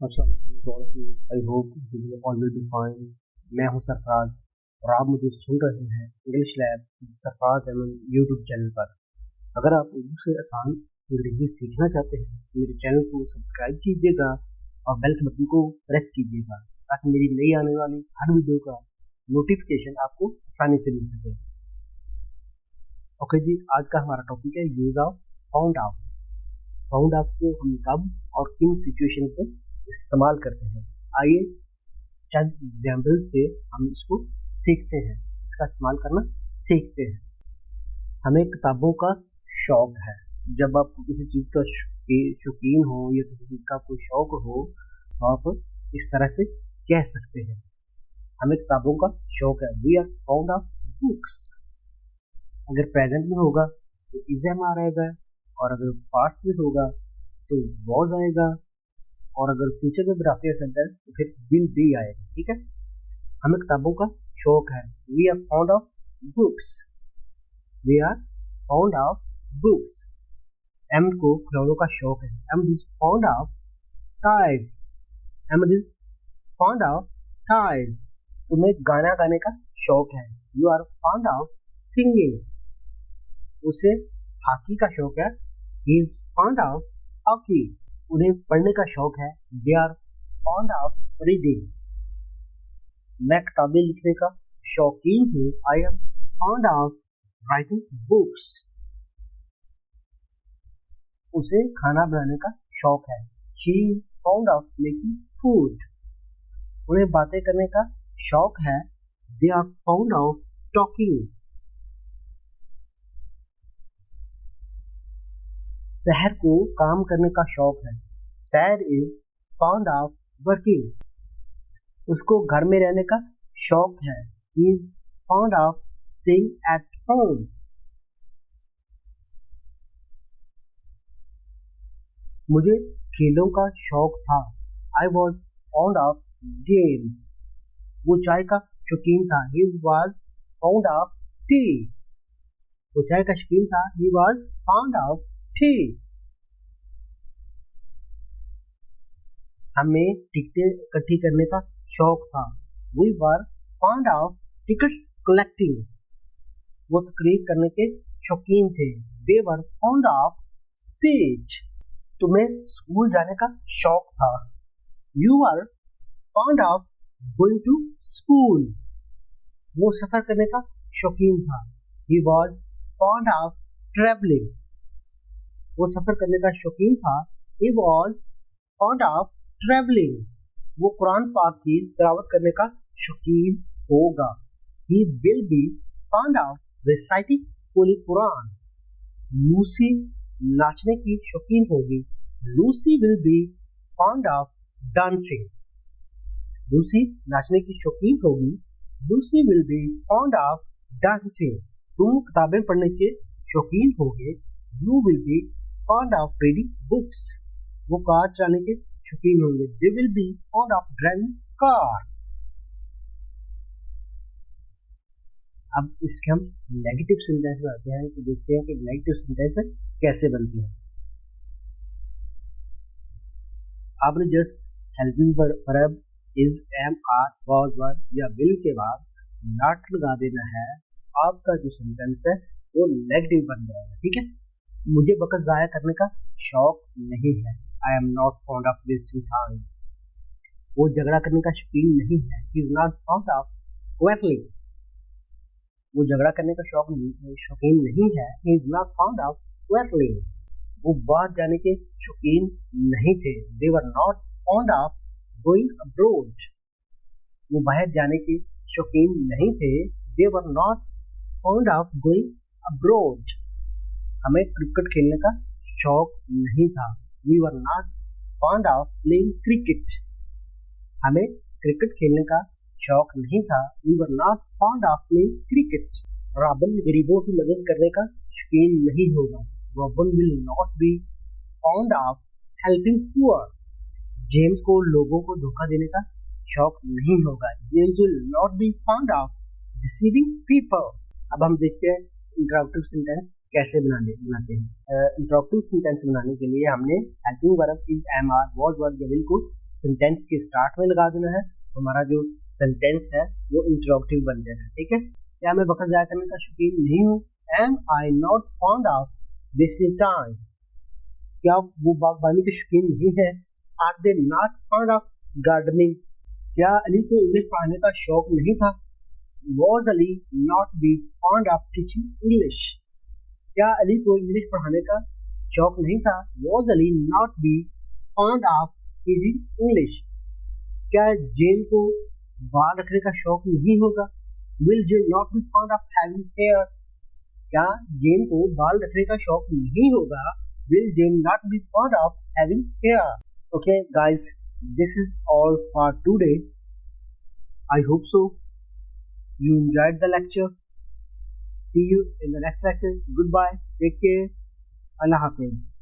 I hope you all will be fine. मैं हूं सरफराज और आप मुझे सुन रहे हैं English lab Sarfaraz Ahmed YouTube channel पर। अगर आप उर्दू से आसान अंग्रेजी सीखना चाहते हैं तो मेरे चैनल को सब्सक्राइब कीजिएगा और बेल के बटन को प्रेस कीजिएगा ताकि मेरी नई आने वाली हर वीडियो का नोटिफिकेशन आपको आसानी से मिल सके। ओके जी, आज का हमारा टॉपिक है use of found out. Found out को हम कब और किन सिचुएशन पे इस्तेमाल करते हैं, आइए चंद एग्जाम्पल से हम इसको सीखते हैं, इसका इस्तेमाल करना सीखते हैं। हमें किताबों का शौक है। जब आपको किसी चीज़ का शौकीन हो या किसी चीज़ का कोई शौक हो तो आप इस तरह से कह सकते हैं, हमें किताबों का शौक है। We are found of books. अगर प्रेजेंट में होगा तो इज एम आ रहेगा, और अगर पास्ट में होगा तो वॉज आएगा, और अगर फ्यूचर में बनाते हैं सेंटेंस तो फिर विल बी आएगा। ठीक है, हमें किताबों का शौक है। We are found of books. We are found of books. M को खिलौनों का शौक है। M is found of toys. M is found of toys. तुम्हें गाना गाने का शौक है। You are found of singing. उसे हॉकी का शौक है। He is found of hockey. उन्हें पढ़ने का शौक है। They are found of reading. मैं किताबें लिखने का शौकीन हूँ। I am found of writing books. उसे खाना बनाने का शौक है। She is found of making food. उन्हें बातें करने का शौक है। They are found of talking. शहर को काम करने का शौक है। सैर इज फाउंड ऑफ वर्किंग। उसको घर में रहने का शौक है। He is found of staying at home. मुझे खेलों का शौक था। I was found of games. वो चाय का शौकीन था। He was found of tea. वो चाय का शौकीन था। He was found of tea. हमें टिकटें इकट्ठी करने का शौक था। We were found of ticket collecting. वो तकरीर करने के शौकीन थे। They were found of speech. तुम्हें स्कूल जाने का शौक था। You are found of going to school. वो सफर करने का शौकीन था। He was found of travelling. वो सफर करने का शौकीन था। He was found of travelling. वो कुरान पाक की तिलावत करने का शौकीन होगा। He will be found of reciting holy Quran. Lucy नाचने की शौकीन होगी। Lucy will be found of dancing. Lucy नाचने की शौकीन होगी। Lucy will be found of dancing. तुम किताबें पढ़ने के शौकीन होगे। You will be found of reading books. वो कार चलाने के शौकीन होंगे। They will be found of driving car. अब इसके हम नेगेटिव सेंटेंस में आते हैं तो देखते हैं कि नेगेटिव सेंटेंस कैसे बनते हैं। आपने just helping verb is, am, are, was, were या विल के बाद नॉट लगा देना है। आपका जो सेंटेंस है वो नेगेटिव बन जाएगा। ठीक है, मुझे वक्त जाया करने का शौक नहीं है। I am not found of wasting time. वो झगड़ा करने का शौकीन नहीं है। He is not found of quarrelling. वो झगड़ा करने का शौकीन नहीं है। He is not found of quarrelling. वो बाहर जाने के शौकीन नहीं थे। They were not found of going abroad. वो बाहर जाने के शौकीन नहीं थे। They were not found of going abroad. हमें क्रिकेट खेलने का शौक नहीं था। We were not found of playing cricket. हमें क्रिकेट खेलने का शौक नहीं था। We were not found of playing cricket. Robin गरीबों की मदद करने का शौकीन नहीं होगा। Robin will not be found of helping poor. James को लोगों को धोखा देने का शौक नहीं होगा। James will not be found of deceiving people. अब हम देखते हैं इंटरॉगेटिव सेंटेंस कैसे बनाते हैं। इंटरॉगेटिव सेंटेंस बनाने के लिए हमने helping verb is, am, are, was, were या विल को सेंटेंस के स्टार्ट में लगा देना है, हमारा जो सेंटेंस है वो इंटरोगेटिव बन जाएगा। ठीक है, क्या मैं वक्त जाया करने का शौकीन नहीं हूँ? Am I not fond of wasting time, क्या वो बागबानी के शौकीन नहीं है? Are they not fond of gardening, क्या अली को इंग्लिश पढ़ाने का शौक नहीं था? Was Ali not be fond of teaching English, क्या अली को इंग्लिश पढ़ाने का शौक नहीं था? Was Ali not be fond of teaching English, क्या जेन को बाल रखने का शौक नहीं होगा? Will Jane not be fond of having hair, क्या जेन को बाल रखने का शौक नहीं होगा? Will Jane not be fond of having hair. Okay guys, this is all for today. I hope so you enjoyed the lecture. See you in the next lecture. Goodbye. Take care. Allah Hafiz.